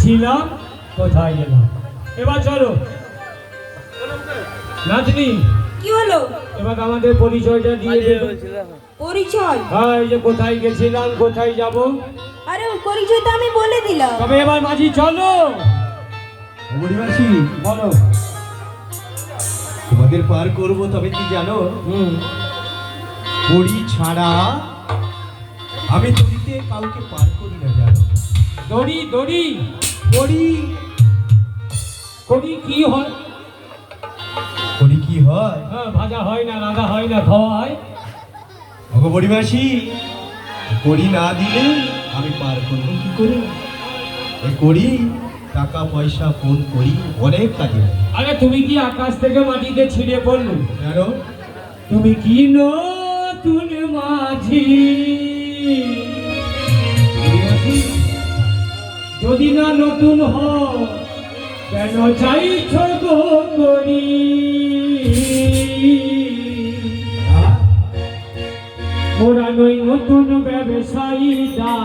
ছিলাম কোথায় গেলাম। এবার চলো নাতনি, কি হলো? এবার আমাদের পরিচয়টা দিয়ে দেবে। পরিচয়? হ্যাঁ, এই যে কোথায় গেছিলাম, কোথায় যাব। আরে পরিচয় তো আমি বলে দিলাম। তবে এবার মাঝি চলো। বুড়িমাসি বলো। তোমাদের পার করব, তবে কি জানো, বড়ি ছাড়া আমি দড়িতে কাউকে পার করি না, জানো। দড়ি দড়ি বড়ি কড়ি কি হয়? বড়ি কি হয়? হ্যাঁ, ভাজা হয় না, রাঁধা হয় না, খাওয়া হয়। ওগো বুড়িমাসি, কড়ি না দিলে আমি পার করবো কি করে? এই কড়ি টাকা পয়সা ফোন করি অনেক কাজে লাগে। আরে তুমি কি আকাশ থেকে মাটিতে ছিঁড়ে পড়লো? জানো, তুমি কি নতুন মাঝি? যদি না নতুন হও কেন চাইছ গো করি? ওরা নই নতুন ব্যবসায়ী দা